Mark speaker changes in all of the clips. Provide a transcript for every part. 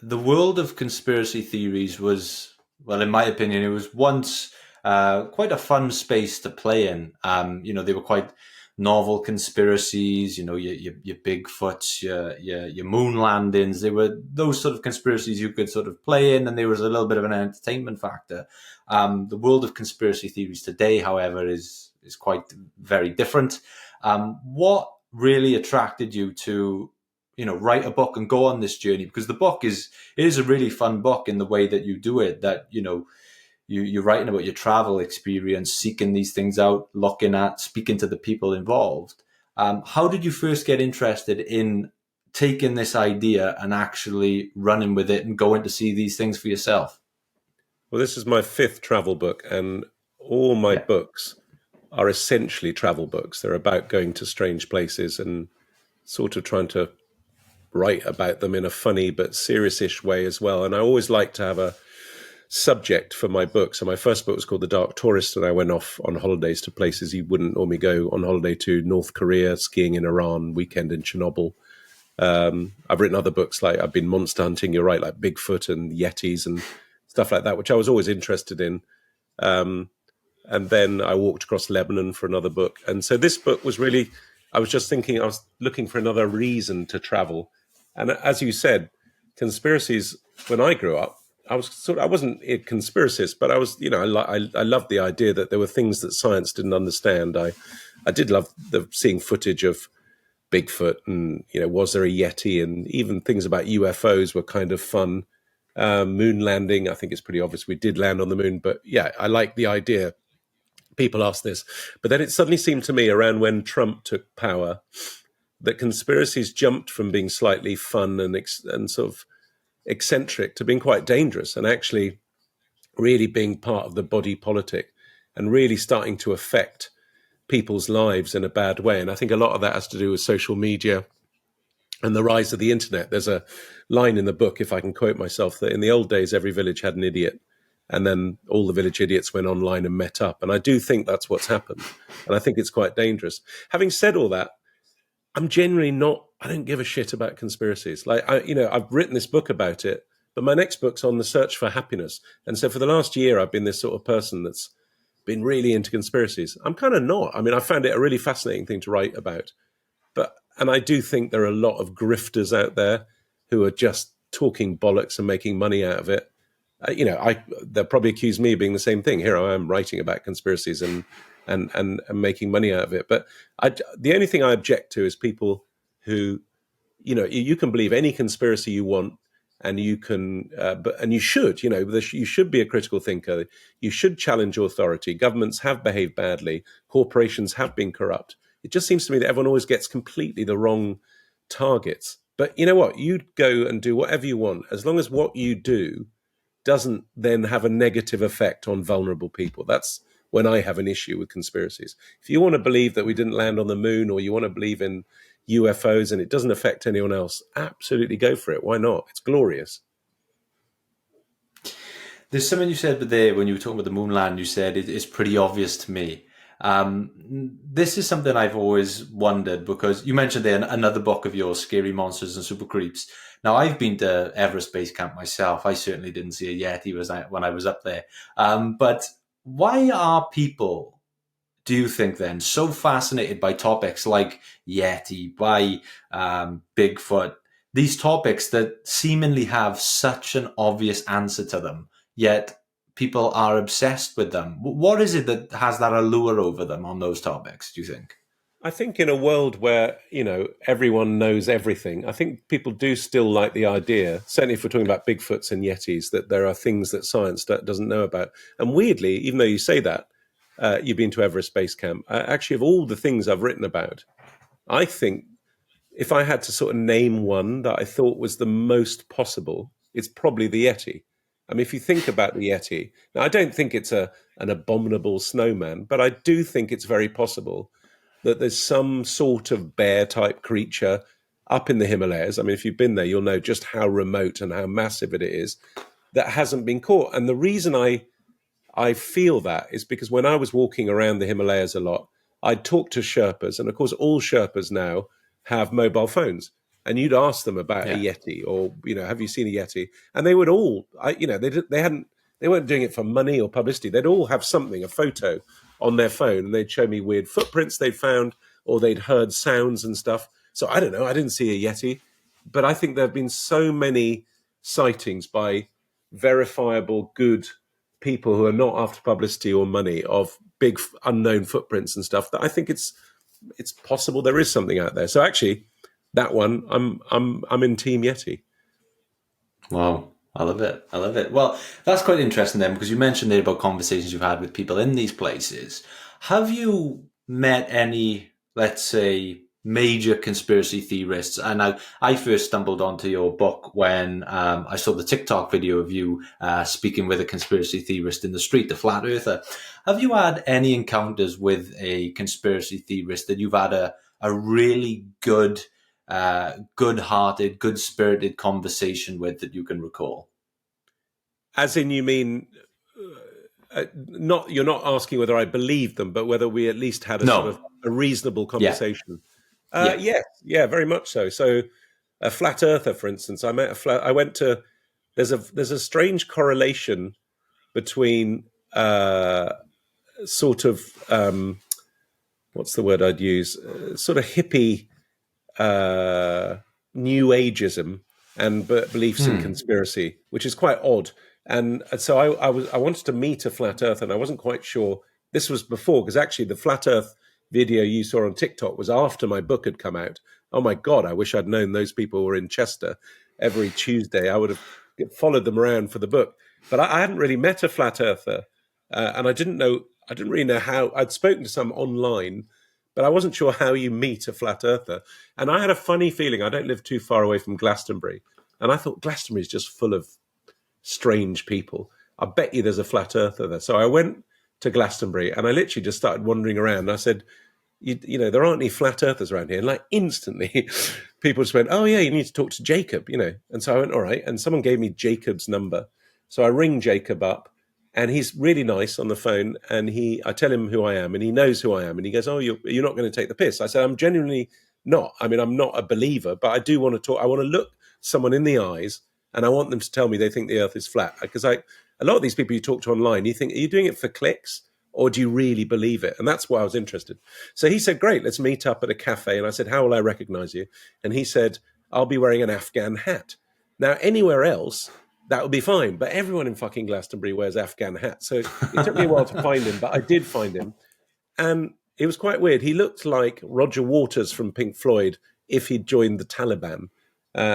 Speaker 1: the world of conspiracy theories was, well, in my opinion, it was once quite a fun space to play in. They were quite novel conspiracies. Your Bigfoots, your moon landings. They were those sort of conspiracies you could sort of play in, and there was a little bit of an entertainment factor. The world of conspiracy theories today, however, is quite very different. What really attracted you to write a book and go on this journey? Because the book is a really fun book in the way that you do it, that you're writing about your travel experience, seeking these things out, looking at, speaking to the people involved. How did you first get interested in taking this idea and actually running with it and going to see these things for yourself?
Speaker 2: Well, this is my fifth travel book, and all my books are essentially travel books. They're about going to strange places and sort of trying to write about them in a funny but serious-ish way as well. And I always like to have a subject for my book. So my first book was called The Dark Tourist, and I went off on holidays to places you wouldn't normally go on holiday to: North Korea, skiing in Iran, weekend in Chernobyl. I've written other books, like I've been monster hunting, you're right, like Bigfoot and Yetis and stuff like that, which I was always interested in. And then I walked across Lebanon for another book. And so this book was really, I was just thinking, I was looking for another reason to travel. And as you said, conspiracies, when I grew up, I wasn't a conspiracist, but I was, I loved the idea that there were things that science didn't understand. I did love seeing footage of Bigfoot and, was there a Yeti, and even things about UFOs were kind of fun. Moon landing, I think it's pretty obvious we did land on the moon, but yeah, I like the idea. People ask this, but then it suddenly seemed to me around when Trump took power that conspiracies jumped from being slightly fun and sort of eccentric to being quite dangerous, and actually really being part of the body politic and really starting to affect people's lives in a bad way. And I think a lot of that has to do with social media and the rise of the internet. There's a line in the book, if I can quote myself, that in the old days, every village had an idiot. And then all the village idiots went online and met up. And I do think that's what's happened. And I think it's quite dangerous. Having said all that, I'm generally I don't give a shit about conspiracies. Like, I've written this book about it, but my next book's on the search for happiness. And so for the last year, I've been this sort of person that's been really into conspiracies. I'm kind of not. I mean, I found it a really fascinating thing to write about. And I do think there are a lot of grifters out there who are just talking bollocks and making money out of it. They'll probably accuse me of being the same thing. Here I am writing about conspiracies and making money out of it. But the only thing I object to is people who, you can believe any conspiracy you want, and you can, and you should, you should be a critical thinker. You should challenge authority. Governments have behaved badly. Corporations have been corrupt. It just seems to me that everyone always gets completely the wrong targets. But you know what? You go and do whatever you want, as long as what you do doesn't then have a negative effect on vulnerable people. That's when I have an issue with conspiracies. If you want to believe that we didn't land on the moon, or you want to believe in UFOs and it doesn't affect anyone else, absolutely go for it. Why not? It's glorious.
Speaker 1: There's something you said there when you were talking about the moon land. You said it's pretty obvious to me. This is something I've always wondered, because you mentioned there another book of yours, Scary Monsters and Super Creeps. Now, I've been to Everest Base Camp myself. I certainly didn't see a Yeti when I was up there. But why are people, do you think then, so fascinated by topics like Yeti, by Bigfoot, these topics that seemingly have such an obvious answer to them, yet people are obsessed with them? What is it that has that allure over them on those topics, do you think?
Speaker 2: I think in a world where, everyone knows everything, I think people do still like the idea, certainly if we're talking about Bigfoots and Yetis, that there are things that science doesn't know about. And weirdly, even though you say that, you've been to Everest Base Camp, actually, of all the things I've written about, I think if I had to sort of name one that I thought was the most possible, it's probably the Yeti. I mean, if you think about the Yeti, now I don't think it's an abominable snowman, but I do think it's very possible that there's some sort of bear-type creature up in the Himalayas. I mean, if you've been there, you'll know just how remote and how massive it is, that hasn't been caught. And the reason I feel that is because when I was walking around the Himalayas a lot, I'd talk to Sherpas, and of course all Sherpas now have mobile phones. and you'd ask them about a
Speaker 1: Yeah.
Speaker 2: Yeti, or have you seen a Yeti? And they would all, they weren't doing it for money or publicity. They'd all have something, a photo on their phone, and they'd show me weird footprints they'd found, or they'd heard sounds and stuff. So I don't know, I didn't see a Yeti, but I think there have been so many sightings by verifiable, good people who are not after publicity or money of big unknown footprints and stuff that I think it's possible there is something out there. So actually, that one, I'm in Team Yeti.
Speaker 1: Wow. I love it. I love it. Well, that's quite interesting then, because you mentioned there about conversations you've had with people in these places. Have you met any, let's say, major conspiracy theorists? And I first stumbled onto your book when I saw the TikTok video of you speaking with a conspiracy theorist in the street, the flat earther. Have you had any encounters with a conspiracy theorist that you've had a really good-hearted, good-spirited conversation with that you can recall?
Speaker 2: As in, you mean not? You're not asking whether I believed them, but whether we at least had a sort of
Speaker 1: No.
Speaker 2: a reasonable conversation.
Speaker 1: Yeah.
Speaker 2: Yes, yeah, very much so. So, a flat earther, for instance, I went to. There's a strange correlation between sort of what's the word I'd use? Sort of hippie new ageism and beliefs in conspiracy, which is quite odd. And so I wanted to meet a flat earth, and I wasn't quite sure. This was before, because actually the flat earth video you saw on TikTok was after my book had come out. Oh my God, I wish I'd known those people were in Chester every Tuesday. I would have followed them around for the book. But I hadn't really met a flat earther, and I didn't really know how. I'd spoken to some online, but I wasn't sure how you meet a flat earther. And I had a funny feeling. I don't live too far away from Glastonbury, and I thought Glastonbury is just full of strange people. I bet you there's a flat earther there. So I went to Glastonbury, and I literally just started wandering around. And I said, there aren't any flat earthers around here. And like instantly, people just went, oh yeah, you need to talk to Jacob, And so I went, all right. And someone gave me Jacob's number. So I ring Jacob up, and he's really nice on the phone. And I tell him who I am, and he knows who I am. And he goes, oh, you're not going to take the piss. I said, I'm genuinely not. I mean, I'm not a believer, but I do want to talk. I want to look someone in the eyes, and I want them to tell me they think the earth is flat. Because a lot of these people you talk to online, you think, are you doing it for clicks, or do you really believe it? And that's why I was interested. So he said, great, let's meet up at a cafe. And I said, how will I recognize you? And he said, I'll be wearing an Afghan hat. Now, anywhere else, that would be fine. But everyone in fucking Glastonbury wears Afghan hats. So it took me a while to find him, but I did find him. And it was quite weird. He looked like Roger Waters from Pink Floyd if he'd joined the Taliban.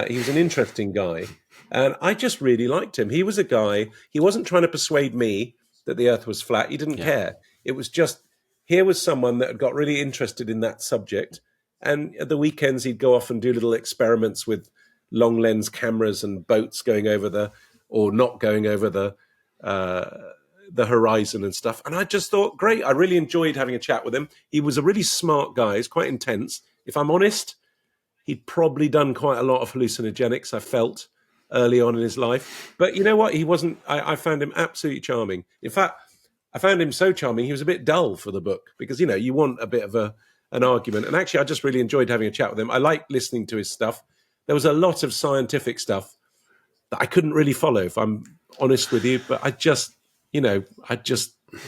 Speaker 2: He was an interesting guy. And I just really liked him. He was a guy, he wasn't trying to persuade me that the earth was flat. He didn't care. It was just, here was someone that had got really interested in that subject. And at the weekends, he'd go off and do little experiments with long lens cameras and boats going over or not going over the horizon and stuff. And I just thought, great. I really enjoyed having a chat with him. He was a really smart guy. He's quite intense. If I'm honest, he'd probably done quite a lot of hallucinogenics, I felt, early on in his life. But you know what? He wasn't, I found him absolutely charming. In fact, I found him so charming, he was a bit dull for the book because, you want a bit of an argument. And actually, I just really enjoyed having a chat with him. I liked listening to his stuff. There was a lot of scientific stuff that I couldn't really follow, if I'm honest with you. But I just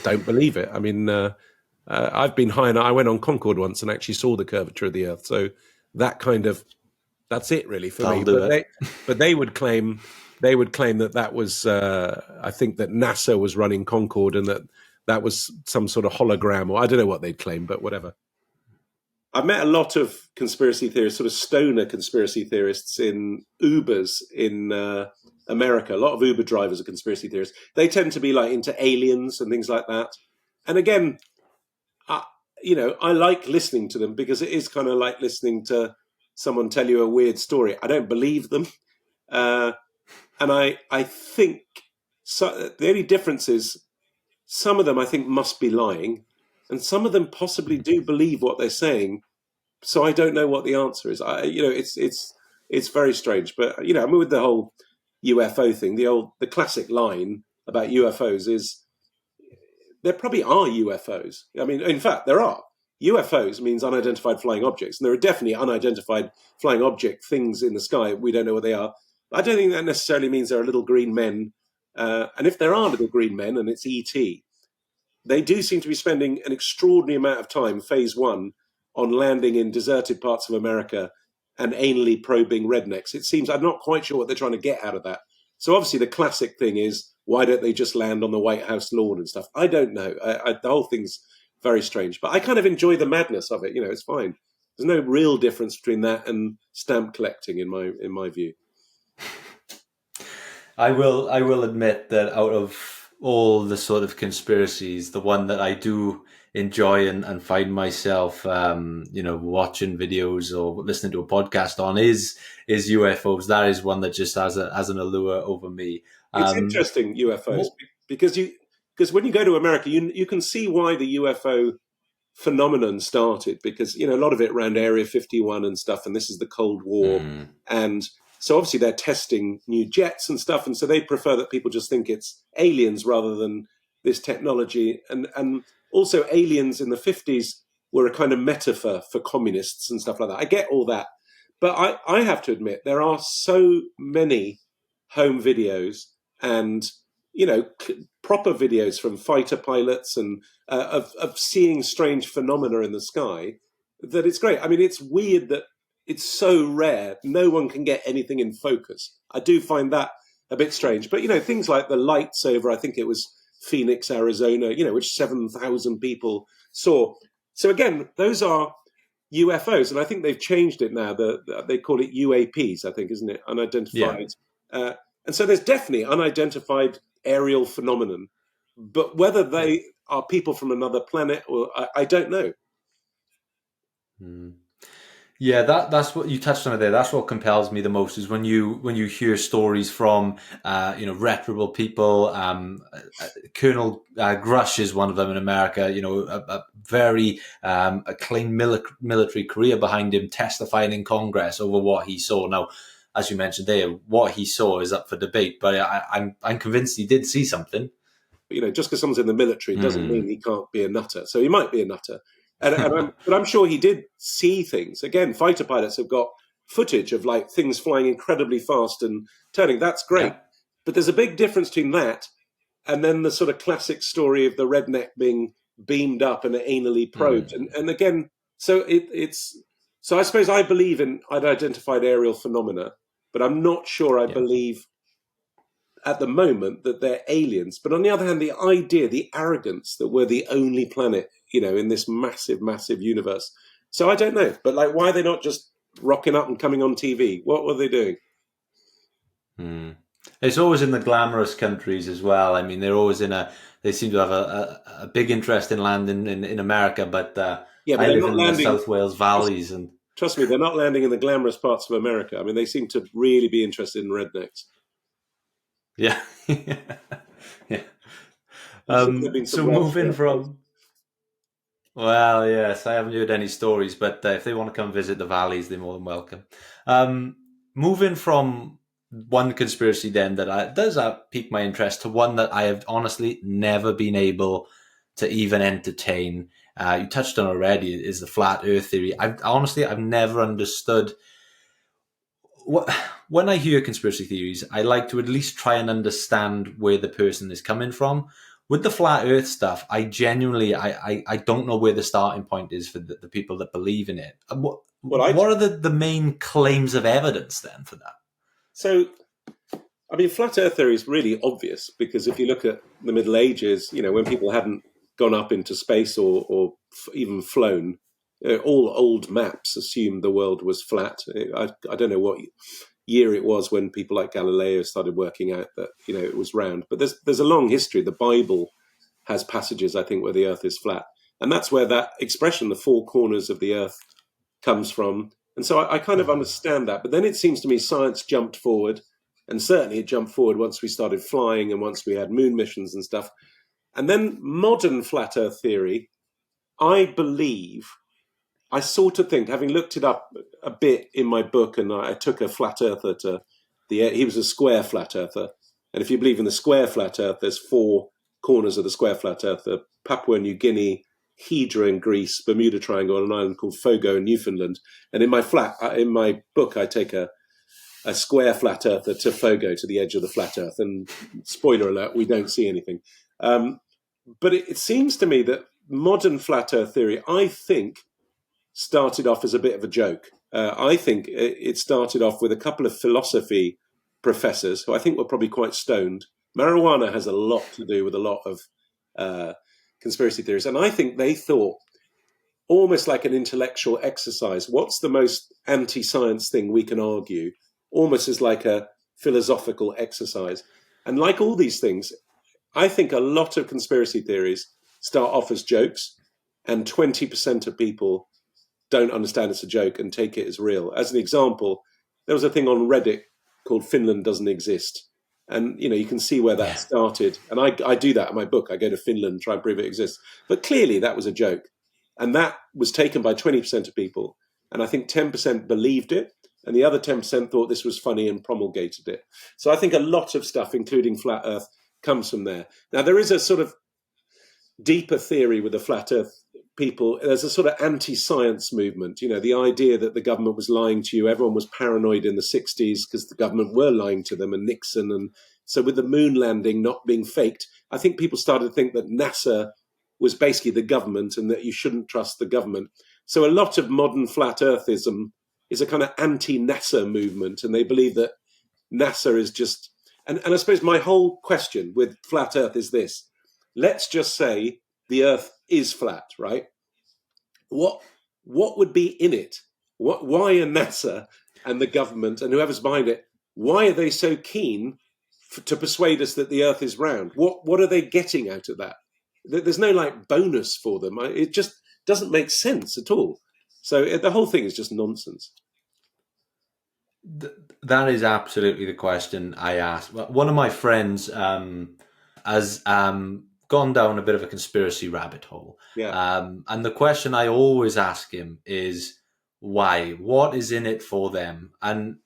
Speaker 2: don't believe it. I mean, I've been high, and I went on Concorde once and actually saw the curvature of the Earth. So that's it really for me. But they would claim that was I think that NASA was running Concorde, and that was some sort of hologram, or I don't know what they'd claim, but whatever. I've met a lot of conspiracy theorists, sort of stoner conspiracy theorists in Ubers in America. A lot of Uber drivers are conspiracy theorists. They tend to be like into aliens and things like that. And again, I like listening to them because it is kind of like listening to someone tell you a weird story. I don't believe them. And I think the only difference is some of them I think must be lying, and some of them possibly do believe what they're saying. So I don't know what the answer is. It's very strange. But I mean, with the whole UFO thing, the classic line about UFOs is there probably are UFOs. I mean, in fact, there are. UFOs means unidentified flying objects, and there are definitely unidentified flying object things in the sky. We don't know what they are. I don't think that necessarily means there are little green men. And if there are little green men and it's ET, they do seem to be spending an extraordinary amount of time, phase one, on landing in deserted parts of America and anally probing rednecks. It seems, I'm not quite sure what they're trying to get out of that. So obviously the classic thing is, why don't they just land on the White House lawn and stuff? I don't know. The whole thing's very strange. But I kind of enjoy the madness of it. You know, it's fine. There's no real difference between that and stamp collecting in my view.
Speaker 1: I will admit that out of all the sort of conspiracies, the one that I do enjoy and find myself, watching videos or listening to a podcast on is UFOs. That is one that just has an allure over me.
Speaker 2: It's interesting, UFOs, because when you go to America, you can see why the UFO phenomenon started, because a lot of it around Area 51 and stuff, and this is the Cold War, and so obviously they're testing new jets and stuff, and so they prefer that people just think it's aliens rather than this technology, and also aliens in the 50s were a kind of metaphor for communists and stuff like that. I get all that, but I have to admit there are so many home videos and proper videos from fighter pilots and of seeing strange phenomena in the sky that it's great. I mean, it's weird that it's so rare. No one can get anything in focus. I do find that a bit strange. But, things like the lights over, I think it was Phoenix, Arizona, which 7,000 people saw. So again, those are UFOs. And I think they've changed it now. They call it UAPs, I think, isn't it? Unidentified. Yeah. And so there's definitely unidentified aerial phenomenon. But whether they are people from another planet, or I don't know.
Speaker 1: Yeah, that's what you touched on it there. That's what compels me the most is when you hear stories from reputable people. Colonel Grush is one of them in America. A very acclaimed military career behind him, testifying in Congress over what he saw. Now, as you mentioned there, what he saw is up for debate, but I'm convinced he did see something.
Speaker 2: Just because someone's in the military doesn't mean he can't be a nutter. So he might be a nutter. But I'm sure he did see things. Again, fighter pilots have got footage of like things flying incredibly fast and turning. That's great. Yeah. But there's a big difference between that and then the sort of classic story of the redneck being beamed up and anally probed. And again, so so I suppose I believe in unidentified aerial phenomena, but I'm not sure I believe at the moment that they're aliens. But on the other hand, the idea, the arrogance that we're the only planet, in this massive, massive universe. So I don't know. But why are they not just rocking up and coming on TV? What were they doing?
Speaker 1: It's always in the glamorous countries as well. I mean, they seem to have a big interest in landing in America, but I live in the South Wales valleys. And
Speaker 2: trust me, they're not landing in the glamorous parts of America. I mean, they seem to really be interested in rednecks.
Speaker 1: Yeah. Yeah. So moving from... Well, yes, I haven't heard any stories, but if they want to come visit the valleys, they're more than welcome. Moving from one conspiracy then that does pique my interest to one that I have honestly never been able to even entertain. You touched on already, is the flat earth theory. I've never understood... When I hear conspiracy theories, I like to at least try and understand where the person is coming from. With the flat earth stuff, I genuinely, I don't know where the starting point is for the people that believe in it. What are the main claims of evidence then for that?
Speaker 2: So, I mean, flat earth theory is really obvious because if you look at the Middle Ages, when people hadn't gone up into space or even flown, all old maps assumed the world was flat. I don't know what year it was when people like Galileo started working out that it was round. But there's a long history. The Bible has passages, I think, where the Earth is flat, and that's where that expression, the four corners of the Earth, comes from. And so I kind of understand that. But then it seems to me science jumped forward, and certainly it jumped forward once we started flying and once we had moon missions and stuff. And then modern flat Earth theory, I believe. I sort of think, having looked it up a bit in my book, and I took a flat earther he was a square flat earther. And if you believe in the square flat earth, there's four corners of the square flat earth: Papua New Guinea, Hydra in Greece, Bermuda Triangle on an island called Fogo in Newfoundland. And in my book, I take a square flat earther to Fogo, to the edge of the flat earth. And spoiler alert, we don't see anything. But it seems to me that modern flat earth theory, I think, started off as a bit of a joke. I think it started off with a couple of philosophy professors who I think were probably quite stoned. Marijuana has a lot to do with a lot of conspiracy theories. And I think they thought, almost like an intellectual exercise, what's the most anti-science thing we can argue? Almost as like a philosophical exercise. And like all these things, I think a lot of conspiracy theories start off as jokes, and 20% of people don't understand it's a joke and take it as real. As an example, there was a thing on Reddit called Finland Doesn't Exist. And, you can see where that started. And I do that in my book. I go to Finland, try and prove it exists. But clearly that was a joke. And that was taken by 20% of people. And I think 10% believed it. And the other 10% thought this was funny and promulgated it. So I think a lot of stuff, including flat earth, comes from there. Now, there is a sort of deeper theory with the flat earth people. There's a sort of anti-science movement, the idea that the government was lying to you. Everyone was paranoid in the 60s because the government were lying to them, and Nixon. And so with the moon landing not being faked, I think people started to think that NASA was basically the government and that you shouldn't trust the government. So a lot of modern flat earthism is a kind of anti-NASA movement, and they believe that NASA is just... And I suppose my whole question with flat earth is this. Let's just say the earth is flat, right? What would be in it? Why are NASA and the government and whoever's behind it, why are they so keen to persuade us that the earth is round? What are they getting out of that? There's no bonus for them. It just doesn't make sense at all. So the whole thing is just nonsense.
Speaker 1: That is absolutely the question I asked. One of my friends has gone down a bit of a conspiracy rabbit hole.
Speaker 2: Yeah.
Speaker 1: And the question I always ask him is, why? What is in it for them? And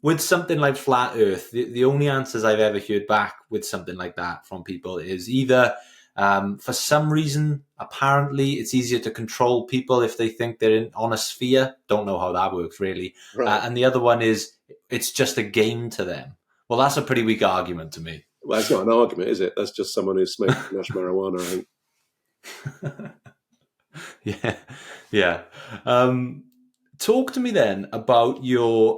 Speaker 1: with something like flat earth, the only answers I've ever heard back with something like that from people is either for some reason, apparently it's easier to control people if they think they're on a sphere. Don't know how that works, really.
Speaker 2: Right.
Speaker 1: And the other one is it's just a game to them. Well, that's a pretty weak argument to me.
Speaker 2: Well, it's not an argument, is it? That's just someone who's smoking too much marijuana, I
Speaker 1: Yeah,
Speaker 2: think.
Speaker 1: yeah. Talk to me then about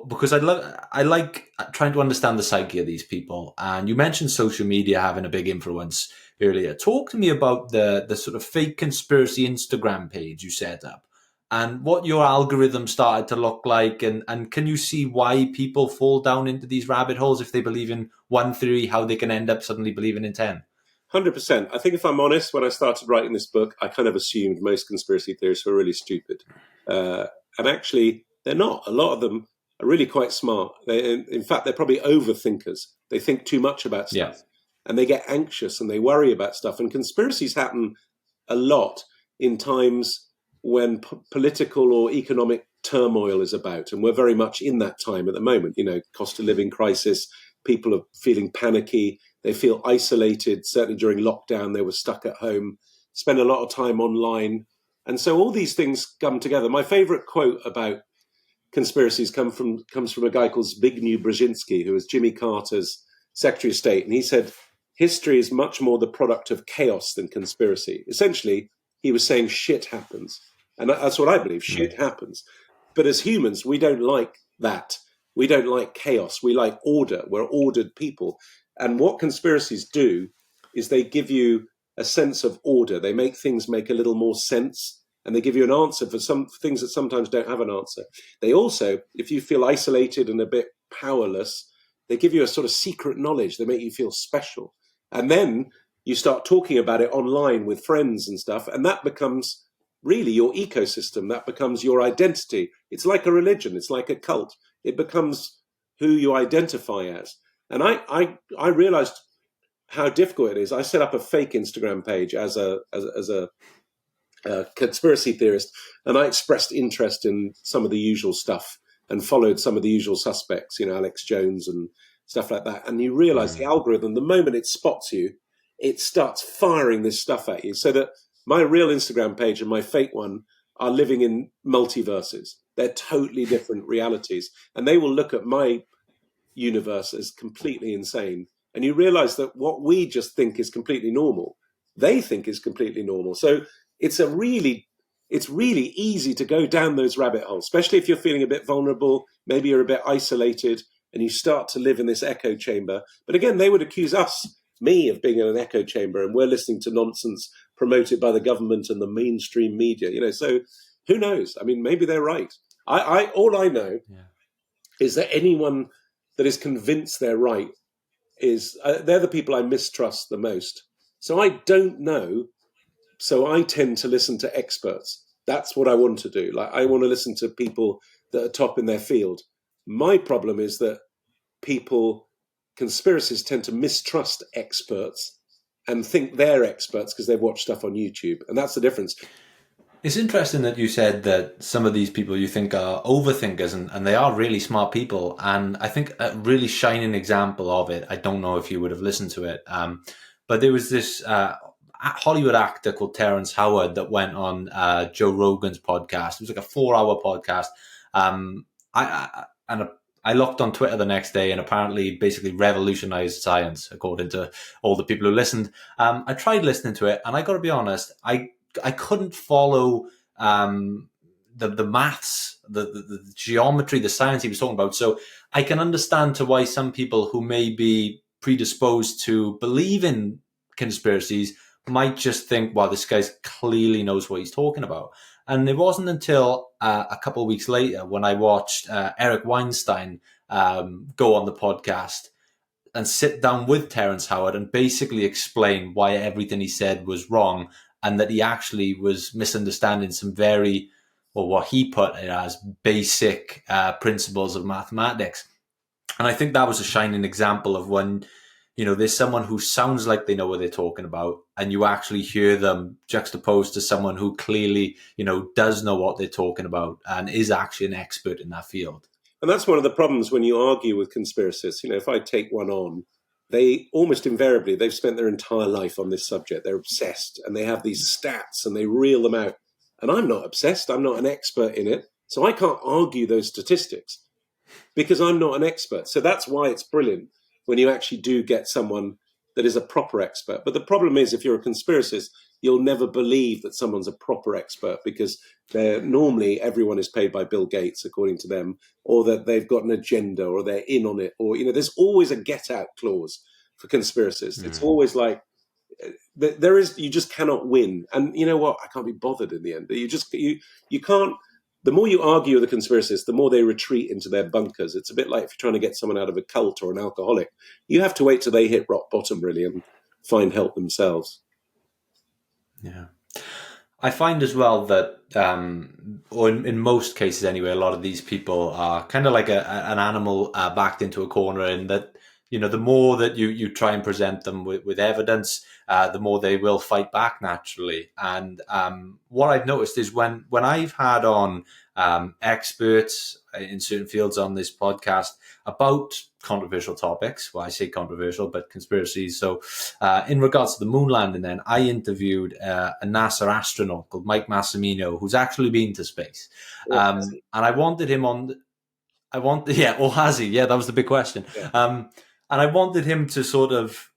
Speaker 1: because I like trying to understand the psyche of these people. And you mentioned social media having a big influence earlier. Talk to me about the sort of fake conspiracy Instagram page you set up and what your algorithm started to look like. And can you see why people fall down into these rabbit holes if they believe in one theory, how they can end up suddenly believing in 10?
Speaker 2: 100%. I think if I'm honest, when I started writing this book, I kind of assumed most conspiracy theorists were really stupid. And actually, they're not. A lot of them are really quite smart. In fact, they're probably overthinkers. They think too much about stuff. Yeah. And they get anxious and they worry about stuff. And conspiracies happen a lot in times when political or economic turmoil is about. And we're very much in that time at the moment. Cost of living crisis, people are feeling panicky. They feel isolated. Certainly during lockdown, they were stuck at home, spend a lot of time online. And so all these things come together. My favorite quote about conspiracies comes from a guy called Zbigniew Brzezinski, who was Jimmy Carter's Secretary of State. And he said, history is much more the product of chaos than conspiracy. Essentially, he was saying shit happens. And that's what I believe. Shit happens. But as humans, we don't like that. We don't like chaos. We like order. We're ordered people. And what conspiracies do is they give you a sense of order. They make things make a little more sense, and they give you an answer for some things that sometimes don't have an answer. They also, if you feel isolated and a bit powerless, they give you a sort of secret knowledge. They make you feel special. And then you start talking about it online with friends and stuff, and that becomes really your ecosystem. That becomes your identity. It's like a religion. It's like a cult. It becomes who you identify as. And I realized how difficult it is. I set up a fake Instagram page as a conspiracy theorist, and I expressed interest in some of the usual stuff and followed some of the usual suspects, Alex Jones and stuff like that. And you realize the algorithm, the moment it spots you, it starts firing this stuff at you, so that My real Instagram page and my fake one are living in multiverses. They're totally different realities. And they will look at my universe as completely insane. And you realize that what we just think is completely normal, they think is completely normal. So it's really easy to go down those rabbit holes, especially if you're feeling a bit vulnerable, maybe you're a bit isolated, and you start to live in this echo chamber. But again, they would accuse me of being in an echo chamber, and we're listening to nonsense promoted by the government and the mainstream media. So who knows? I mean, maybe they're right. All I know is that anyone that is convinced they're right they're the people I mistrust the most. So I don't know. So I tend to listen to experts. That's what I want to do. Like, I want to listen to people that are top in their field. My problem is that conspiracists tend to mistrust experts and think they're experts because they've watched stuff on YouTube. And that's the difference.
Speaker 1: It's interesting that you said that some of these people you think are overthinkers, and they are really smart people. And I think a really shining example of it, I don't know if you would have listened to it, but there was this Hollywood actor called Terrance Howard that went on Joe Rogan's podcast. It was like a 4-hour podcast. I looked on Twitter the next day, and apparently basically revolutionized science, according to all the people who listened. I tried listening to it, and I got to be honest, I couldn't follow the maths, the geometry, the science he was talking about. So I can understand to why some people who may be predisposed to believe in conspiracies might just think, well, this guy clearly knows what he's talking about. And it wasn't until a couple of weeks later when I watched Eric Weinstein go on the podcast and sit down with Terrance Howard and basically explain why everything he said was wrong, and that he actually was misunderstanding some what he put it as basic principles of mathematics. And I think that was a shining example of when, there's someone who sounds like they know what they're talking about, and you actually hear them juxtaposed to someone who clearly, does know what they're talking about and is actually an expert in that field.
Speaker 2: And that's one of the problems when you argue with conspiracists. If I take one on, they almost invariably, they've spent their entire life on this subject. They're obsessed, and they have these stats and they reel them out. And I'm not obsessed. I'm not an expert in it. So I can't argue those statistics because I'm not an expert. So that's why it's brilliant when you actually do get someone that is a proper expert. But the problem is, if you're a conspiracist, you'll never believe that someone's a proper expert because normally everyone is paid by Bill Gates, according to them, or that they've got an agenda or they're in on it. Or, there's always a get out clause for conspiracists. It's always like, you just cannot win. And you know what? I can't be bothered in the end. You can't. The more you argue with the conspiracists, the more they retreat into their bunkers. It's a bit like if you're trying to get someone out of a cult or an alcoholic. You have to wait till they hit rock bottom, really, and find help themselves.
Speaker 1: Yeah. I find as well that, or in most cases anyway, a lot of these people are kind of like an animal backed into a corner, in that, the more that you try and present them with evidence, the more they will fight back naturally. And what I've noticed is when I've had on experts in certain fields on this podcast about controversial topics, well, I say controversial, but conspiracies. So in regards to the moon landing, then I interviewed a NASA astronaut called Mike Massimino, who's actually been to space. And I wanted him on. Or has he? Yeah, that was the big question. Yeah. And I wanted him to sort of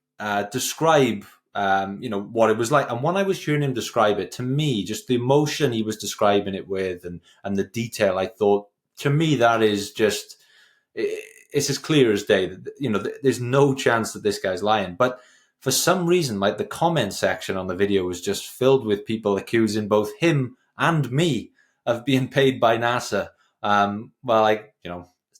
Speaker 1: describe, what it was like. And when I was hearing him describe it, to me, just the emotion he was describing it with and the detail, I thought, to me, that is just, it's as clear as day. There's no chance that this guy's lying. But for some reason, like, the comment section on the video was just filled with people accusing both him and me of being paid by NASA.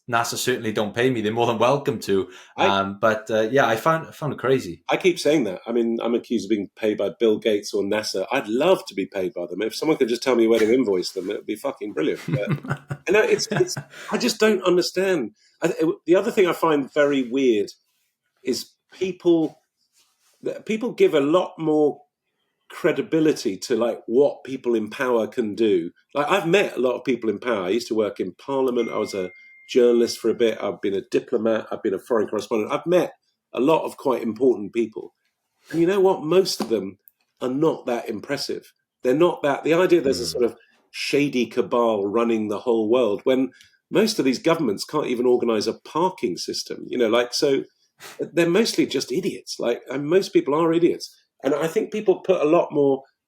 Speaker 1: NASA certainly don't pay me. They're more than welcome to. I found it crazy.
Speaker 2: I keep saying that. I mean, I'm accused of being paid by Bill Gates or NASA. I'd love to be paid by them. If someone could just tell me where to invoice them, it would be fucking brilliant. But, I just don't understand. The other thing I find very weird is people give a lot more credibility to like what people in power can do. Like, I've met a lot of people in power. I used to work in Parliament. I was a journalist for a bit. I've been a diplomat. I've been a foreign correspondent. I've met a lot of quite important people. And you know what? Most of them are not that impressive. They're not that. The idea there's a sort of shady cabal running the whole world when most of these governments can't even organize a parking system, so they're mostly just idiots. Most people are idiots. And I think people put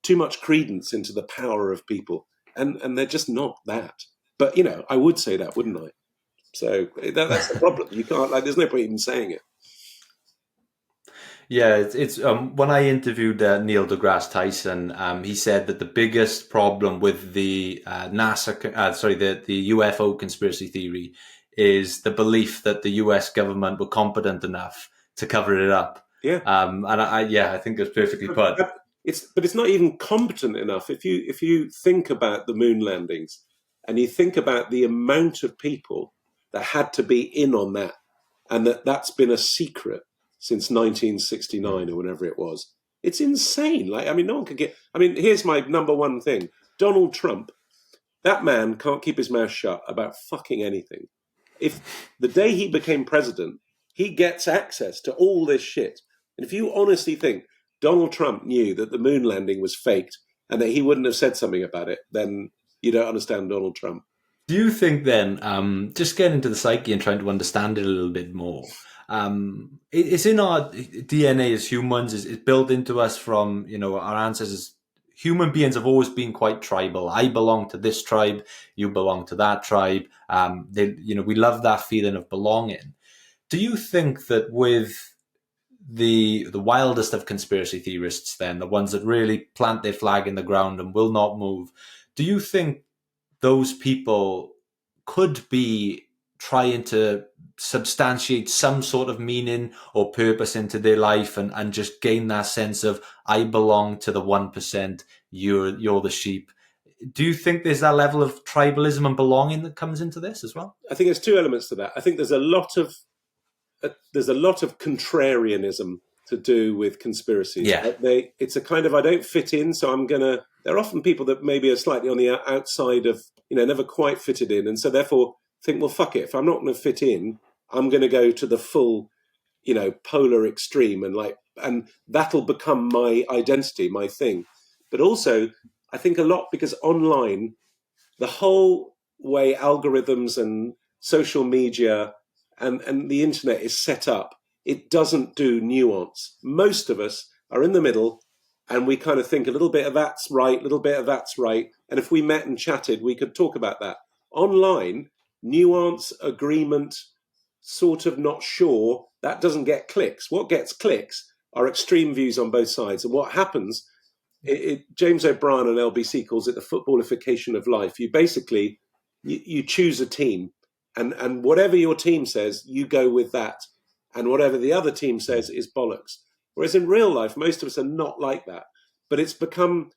Speaker 2: too much credence into the power of people, and they're just not that. But, I would say that, wouldn't I? So that's the problem. You can't, there's no point even saying it.
Speaker 1: Yeah, it's when I interviewed Neil deGrasse Tyson, he said that the biggest problem with the the UFO conspiracy theory is the belief that the US government were competent enough to cover it up.
Speaker 2: Yeah.
Speaker 1: And I think that's perfectly put.
Speaker 2: But it's not even competent enough. If you think about the moon landings and you think about the amount of people that had to be in on that, and that's been a secret since 1969 or whenever it was, it's insane. No one could get. Here's my number one thing: Donald Trump. That man can't keep his mouth shut about fucking anything. If the day he became president, he gets access to all this shit. And if you honestly think Donald Trump knew that the moon landing was faked and that he wouldn't have said something about it, then you don't understand Donald Trump.
Speaker 1: Do you think then, just getting into the psyche and trying to understand it a little bit more, it's in our DNA as humans, it's built into us from, our ancestors. Human beings have always been quite tribal. I belong to this tribe, you belong to that tribe. We love that feeling of belonging. Do you think that with the wildest of conspiracy theorists, then the ones that really plant their flag in the ground and will not move, do you think those people could be trying to substantiate some sort of meaning or purpose into their life and just gain that sense of, I belong to the 1%, you're the sheep? Do you think there's that level of tribalism and belonging that comes into this as well?
Speaker 2: I think there's two elements to that. I think there's a lot of contrarianism to do with conspiracies.
Speaker 1: Yeah.
Speaker 2: It's a kind of, I don't fit in, so there are often people that maybe are slightly on the outside of, never quite fitted in. And so therefore think, well, fuck it. If I'm not going to fit in, I'm going to go to the full, polar extreme and that'll become my identity, my thing. But also I think a lot because online, the whole way algorithms and social media and the internet is set up, it doesn't do nuance. Most of us are in the middle and we kind of think a little bit of that's right, a little bit of that's right. And if we met and chatted, we could talk about that. Online, nuance, agreement, sort of not sure, that doesn't get clicks. What gets clicks are extreme views on both sides. And what happens, James O'Brien on LBC calls it the footballification of life. You basically, you choose a team and whatever your team says, you go with that. And whatever the other team says is bollocks. Whereas in real life, most of us are not like that. But it's become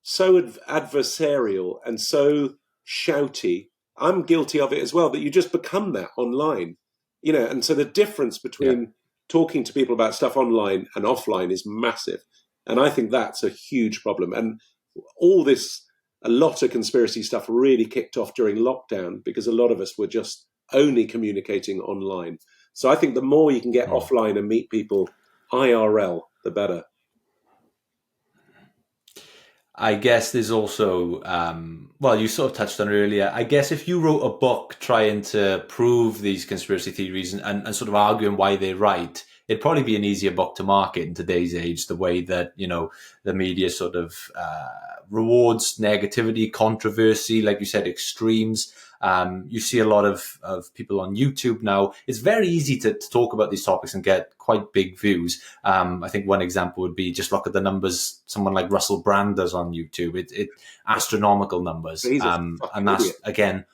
Speaker 2: so adversarial and so shouty. I'm guilty of it as well, that you just become that online. And so the difference between talking to people about stuff online and offline is massive. And I think that's a huge problem. And a lot of conspiracy stuff really kicked off during lockdown because a lot of us were just only communicating online. So I think the more you can get offline and meet people IRL, the better.
Speaker 1: I guess there's also, you sort of touched on it earlier. I guess if you wrote a book trying to prove these conspiracy theories and sort of arguing why they're right, it'd probably be an easier book to market in today's age, the way that, the media sort of rewards negativity, controversy, like you said, extremes. You see a lot of people on YouTube now. It's very easy to talk about these topics and get quite big views. I think one example would be just look at the numbers someone like Russell Brand does on YouTube. It astronomical numbers. And that's,
Speaker 2: idiot.
Speaker 1: Again,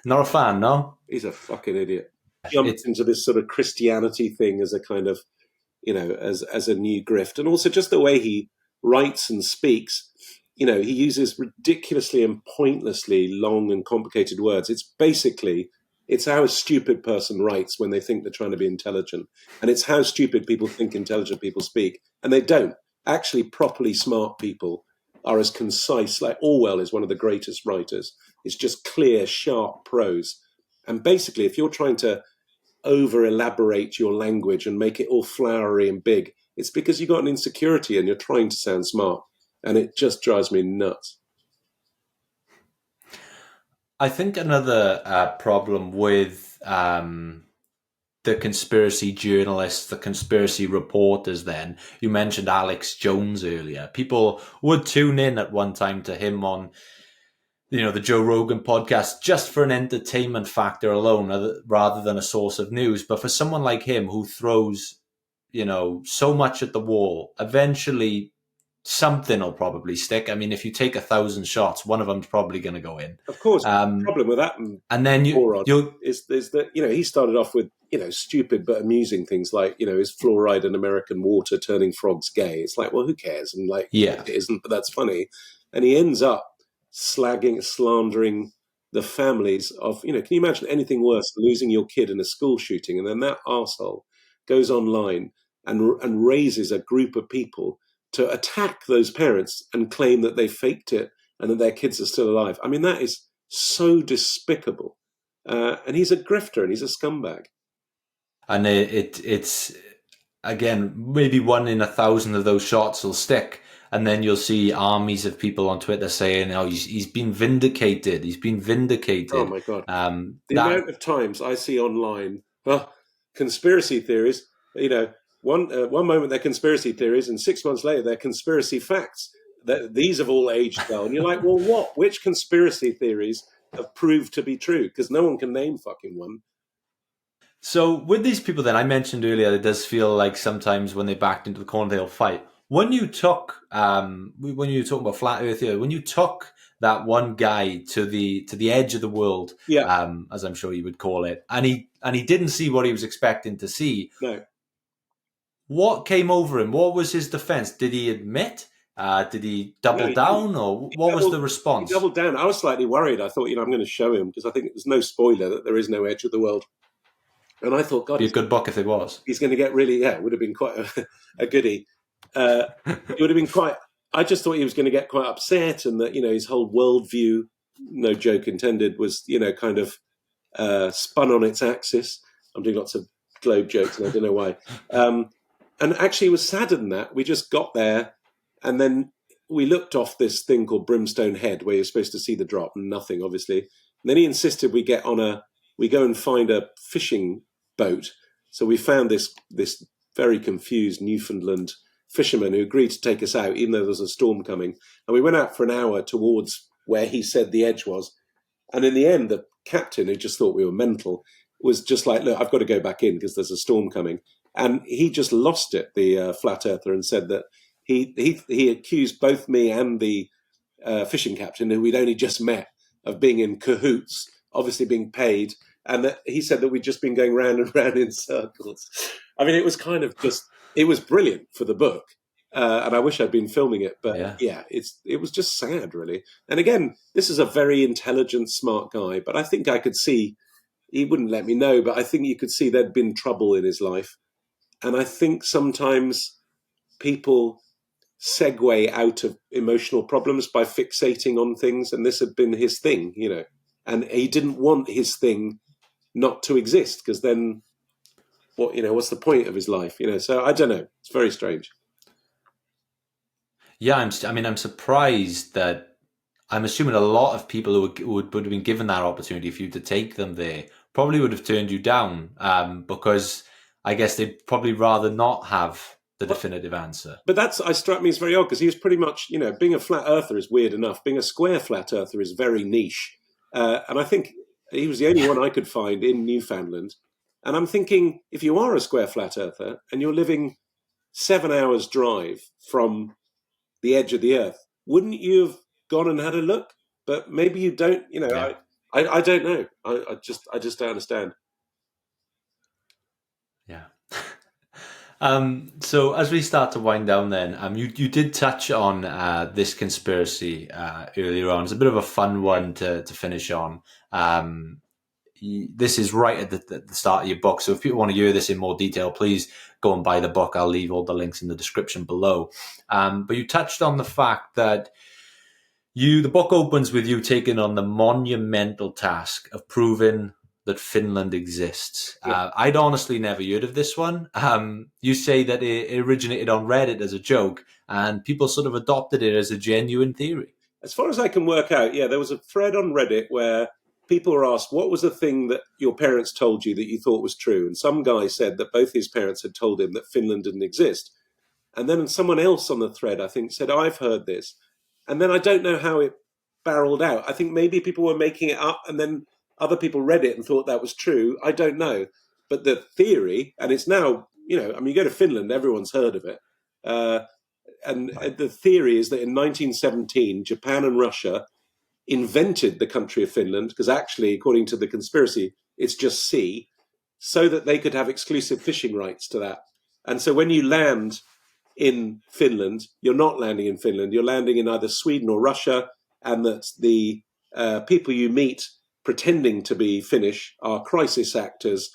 Speaker 1: not a fan, no?
Speaker 2: He's a fucking idiot. Jumped into this sort of Christianity thing as a kind of, as a new grift. And also just the way he writes and speaks. He uses ridiculously and pointlessly long and complicated words. It's how a stupid person writes when they think they're trying to be intelligent. And it's how stupid people think intelligent people speak. And they don't. Actually, properly smart people are as concise. Like Orwell is one of the greatest writers. It's just clear, sharp prose. And basically, if you're trying to over elaborate your language and make it all flowery and big. It's because you've got an insecurity and you're trying to sound smart. And it just drives me nuts.
Speaker 1: I think another problem with the conspiracy journalists, the conspiracy reporters, then, you mentioned Alex Jones earlier. People would tune in at one time to him on, the Joe Rogan podcast just for an entertainment factor alone, rather than a source of news. But for someone like him who throws, so much at the wall, eventually something will probably stick. I mean, if you take 1,000 shots, one of them's probably going to go in.
Speaker 2: Of course, the problem with that
Speaker 1: and then you'll
Speaker 2: is that he started off with stupid but amusing things like is fluoride in American water turning frogs gay? It's like, well, who cares? And
Speaker 1: Yeah.
Speaker 2: it isn't, but that's funny. And he ends up slandering the families of can you imagine anything worse than losing your kid in a school shooting, and then that arsehole goes online and raises a group of people to attack those parents and claim that they faked it and that their kids are still alive. I mean, that is so despicable. And he's a grifter and he's a scumbag.
Speaker 1: And it's, again, maybe 1 in 1,000 of those shots will stick. And then you'll see armies of people on Twitter saying, "Oh, he's been vindicated. He's been vindicated."
Speaker 2: Oh, my God. The amount of times I see online, conspiracy theories, one moment they're conspiracy theories and 6 months later they're conspiracy facts. These have all aged well. And you're like, well, what? Which conspiracy theories have proved to be true? Because no one can name fucking one.
Speaker 1: So with these people then, I mentioned earlier, it does feel like sometimes when they backed into the corner, they'll fight. When you took, when you were talking about flat Earth here, when you took that one guy to the edge of the world, as I'm sure you would call it, and he didn't see what he was expecting to see.
Speaker 2: No.
Speaker 1: What came over him? What was his defense? Did he admit? Did he double down, or what was the response?
Speaker 2: He doubled down. I was slightly worried. I thought, I'm going to show him, because I think there's no spoiler that there is no edge of the world. And I thought, God,
Speaker 1: it'd be a good book if it was.
Speaker 2: He's going to get really, it would have been quite a goodie. It would have been quite. I just thought he was going to get quite upset, and that his whole worldview, no joke intended, was kind of spun on its axis. I'm doing lots of globe jokes, and I don't know why. And actually, it was sadder than that. We just got there, and then we looked off this thing called Brimstone Head, where you're supposed to see the drop, and nothing, obviously. And then he insisted we go and find a fishing boat. So we found this very confused Newfoundland fisherman who agreed to take us out, even though there was a storm coming. And we went out for an hour towards where he said the edge was. And in the end, the captain, who just thought we were mental, was just like, look, I've got to go back in because there's a storm coming. And he just lost it, the flat earther, and said that he accused both me and the fishing captain, who we'd only just met, of being in cahoots, obviously being paid. And that he said that we'd just been going round and round in circles. I mean, it was kind of it was brilliant for the book. And I wish I'd been filming it. But it was just sad, really. And again, this is a very intelligent, smart guy. But I think I could see, he wouldn't let me know, but I think you could see there'd been trouble in his life. And I think sometimes people segue out of emotional problems by fixating on things. And this had been his thing, And he didn't want his thing not to exist, because then what's the point of his life? So I don't know. It's very strange.
Speaker 1: Yeah, I'm surprised that, I'm assuming a lot of people who would have been given that opportunity for you to take them there probably would have turned you down, because I guess they'd probably rather not have the definitive answer.
Speaker 2: But struck me as very odd, because he was pretty much, being a flat earther is weird enough. Being a square flat earther is very niche. And I think he was the only one I could find in Newfoundland. And I'm thinking, if you are a square flat earther and you're living 7 hours drive from the edge of the earth, wouldn't you have gone and had a look? But maybe you don't, I don't know. I just don't understand.
Speaker 1: Yeah. So as we start to wind down then, you did touch on this conspiracy earlier on. It's a bit of a fun one to finish on. This is right at the start of your book. So if people want to hear this in more detail, please go and buy the book. I'll leave all the links in the description below. But you touched on the fact that the book opens with you taking on the monumental task of proving that Finland exists. I'd honestly never heard of this one. You say that it originated on Reddit as a joke, and people sort of adopted it as a genuine theory.
Speaker 2: As far as I can work out, there was a thread on Reddit where people were asked, what was the thing that your parents told you that you thought was true? And some guy said that both his parents had told him that Finland didn't exist. And then someone else on the thread, I think, said, I've heard this. And then I don't know how it barreled out. I think maybe people were making it up and then other people read it and thought that was true. I don't know. But the theory, and it's now, you go to Finland, everyone's heard of it. The theory is that in 1917, Japan and Russia invented the country of Finland, because actually, according to the conspiracy, it's just sea, so that they could have exclusive fishing rights to that. And so when you land in Finland, you're not landing in Finland, you're landing in either Sweden or Russia, and that the people you meet pretending to be Finnish are crisis actors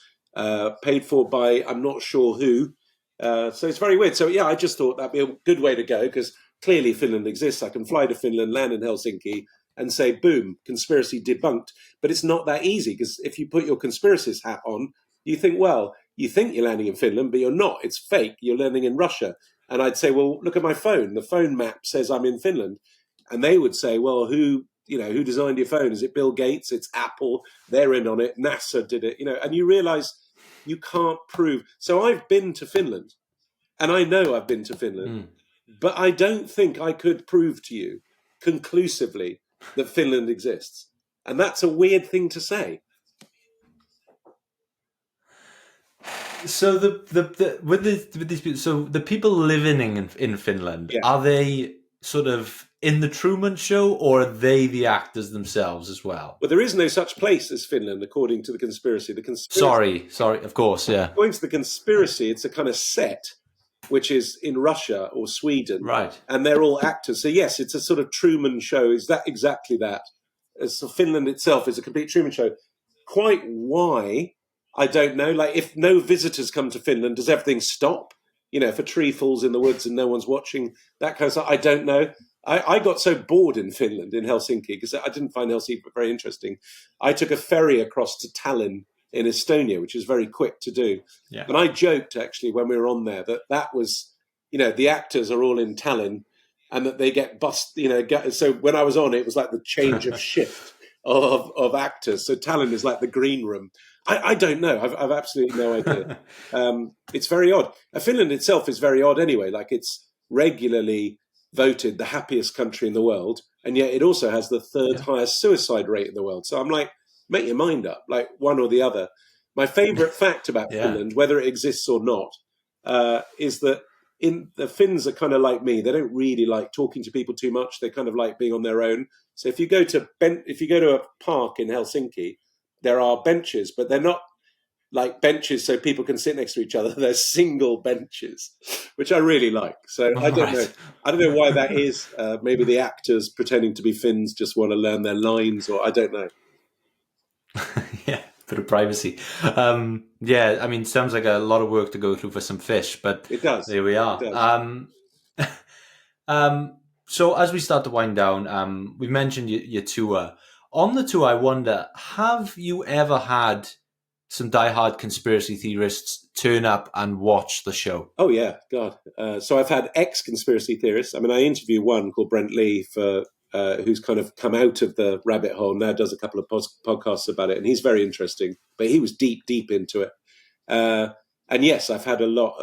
Speaker 2: paid for by I'm not sure who. So it's very weird. So I just thought that'd be a good way to go, because clearly Finland exists. I can fly to Finland, land in Helsinki, and say, boom, conspiracy debunked. But it's not that easy, because if you put your conspiracist hat on, you think, well, you think you're landing in Finland, but you're not. It's fake. You're landing in Russia. And I'd say, well, look at my phone. The phone map says I'm in Finland. And they would say, well, who designed your phone? Is it Bill Gates? It's Apple. They're in on it. NASA did it. And you realize you can't prove. So I've been to Finland, and I know I've been to Finland, but I don't think I could prove to you conclusively that Finland exists. And that's a weird thing to say.
Speaker 1: So with these people, so the people living in Finland, are they sort of in the Truman Show, or are they the actors themselves as well?
Speaker 2: Well, there is no such place as Finland, according to the conspiracy.
Speaker 1: Sorry, of course, yeah.
Speaker 2: According to the conspiracy, it's a kind of set, which is in Russia or Sweden,
Speaker 1: right? And
Speaker 2: they're all actors. So yes, it's a sort of Truman Show. Is that exactly that? So Finland itself is a complete Truman Show. Quite why, I don't know. Like, if no visitors come to Finland, does everything stop? If a tree falls in the woods and no one's watching, that kind of stuff, I don't know. I got so bored in Finland, in Helsinki, because I didn't find Helsinki very interesting. I took a ferry across to Tallinn in Estonia, which is very quick to do. Yeah. And I joked, actually, when we were on there, that was, the actors are all in Tallinn, and that they get so when I was on, it was like the change of shift of actors. So Tallinn is like the green room. I don't know. I've absolutely no idea. It's very odd. Finland itself is very odd anyway. Like, it's regularly voted the happiest country in the world, and yet it also has the third highest suicide rate in the world. So I'm like, make your mind up, like one or the other. My favorite fact about Finland, whether it exists or not, is that the Finns are kind of like me. They don't really like talking to people too much. They kind of like being on their own. So if you go to a park in Helsinki, there are benches, but they're not like benches so people can sit next to each other. They're single benches, which I really like. So I don't know why that is. Maybe the actors pretending to be Finns just want to learn their lines, or I don't know.
Speaker 1: Yeah, bit of privacy. Sounds like a lot of work to go through for some fish, but
Speaker 2: it does.
Speaker 1: There we are. So as we start to wind down, we mentioned your tour. On the tour, I wonder, have you ever had some diehard conspiracy theorists turn up and watch the show?
Speaker 2: Oh, yeah, God. So I've had ex-conspiracy theorists. I mean, I interviewed one called Brent Lee who's kind of come out of the rabbit hole, now does a couple of podcasts about it, and he's very interesting. But he was deep into it. And yes, I've had not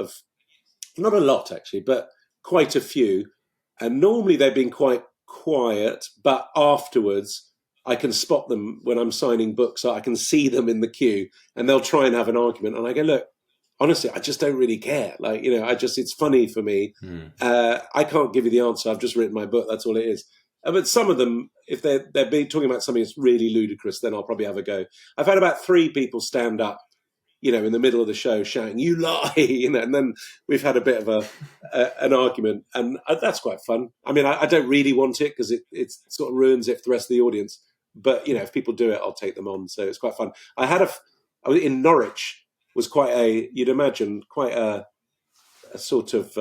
Speaker 2: a lot actually, but quite a few. And normally they've been quite quiet, but afterwards I can spot them when I'm signing books. I can see them in the queue, and they'll try and have an argument. And I go, look, honestly, I just don't really care. Like, it's funny for me. I can't give you the answer. I've just written my book. That's all it is. But some of them, if they're talking about something that's really ludicrous, then I'll probably have a go. I've had about 3 people stand up, in the middle of the show shouting, "You lie!" And then we've had a bit of an argument, and that's quite fun. I mean, I don't really want it because it sort of ruins it for the rest of the audience. But if people do it, I'll take them on. So it's quite fun. I was in Norwich, was you'd imagine quite a sort of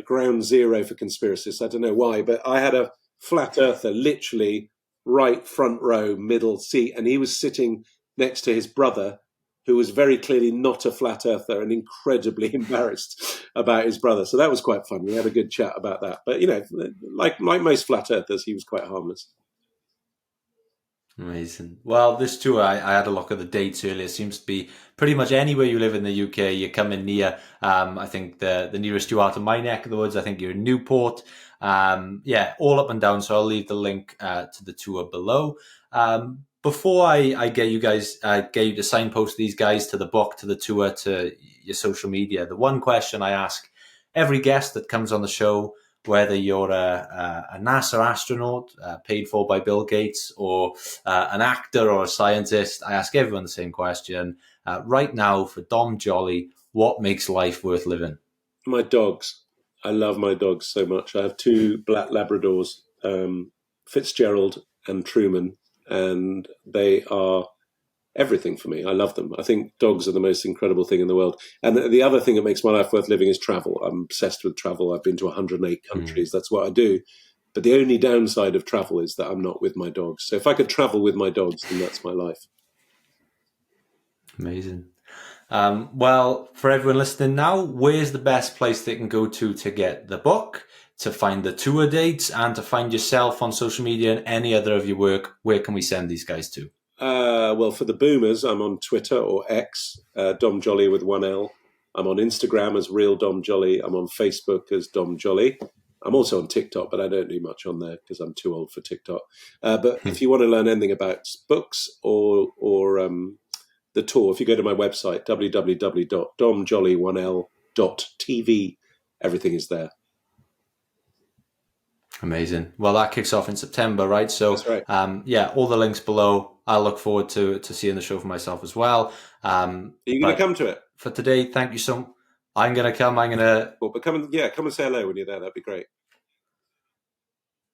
Speaker 2: ground zero for conspiracists. I don't know why, but I had a flat earther literally right front row, middle seat, and he was sitting next to his brother, who was very clearly not a flat earther and incredibly embarrassed about his brother. So that was quite fun. We had a good chat about that. But, like most flat earthers, he was quite harmless.
Speaker 1: Amazing. Well, this tour, I had a look at the dates earlier. It seems to be pretty much anywhere you live in the UK, you're coming near. I think the nearest you are to my neck of the woods, I think you're in Newport. All up and down. So I'll leave the link to the tour below. Before I get you guys, get you to signpost these guys to the book, to the tour, to your social media, the one question I ask every guest that comes on the show, whether you're a NASA astronaut paid for by Bill Gates or an actor or a scientist, I ask everyone the same question. Right now, for Dom Joly, what makes life worth living?
Speaker 2: My dogs. I love my dogs so much. I have 2 black Labradors, Fitzgerald and Truman, and they are everything for me. I love them. I think dogs are the most incredible thing in the world. And the other thing that makes my life worth living is travel. I'm obsessed with travel. I've been to 108 countries. That's what I do. But the only downside of travel is that I'm not with my dogs. So if I could travel with my dogs, then that's my life.
Speaker 1: Amazing. Well, for everyone listening now, where's the best place they can go to get the book, to find the tour dates, and to find yourself on social media and any other of your work? Where can we send these guys to?
Speaker 2: Well, for the boomers, I'm on Twitter or X, Dom Joly with 1 L. I'm on Instagram as Real Dom Joly. I'm on Facebook as Dom Joly. I'm also on TikTok, but I don't do much on there because I'm too old for TikTok. But if you want to learn anything about books or the tour, if you go to my website, www.domjoly1l.tv, everything is there.
Speaker 1: Amazing. Well, that kicks off in September, right? So,
Speaker 2: That's right.
Speaker 1: All the links below. I'll look forward to seeing the show for myself as well.
Speaker 2: Are you going to come to it?
Speaker 1: For today, thank you so much. I'm going to come.
Speaker 2: But come and say hello when you're there. That'd be great.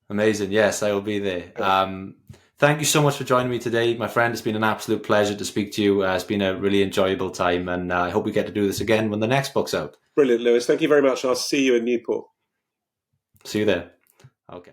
Speaker 1: Amazing. Yes, I will be there.
Speaker 2: Cool.
Speaker 1: Thank you so much for joining me today, my friend. It's been an absolute pleasure to speak to you. It's been a really enjoyable time, and I hope we get to do this again when the next book's out.
Speaker 2: Brilliant, Lewis. Thank you very much. I'll see you in Newport.
Speaker 1: See you there. Okay.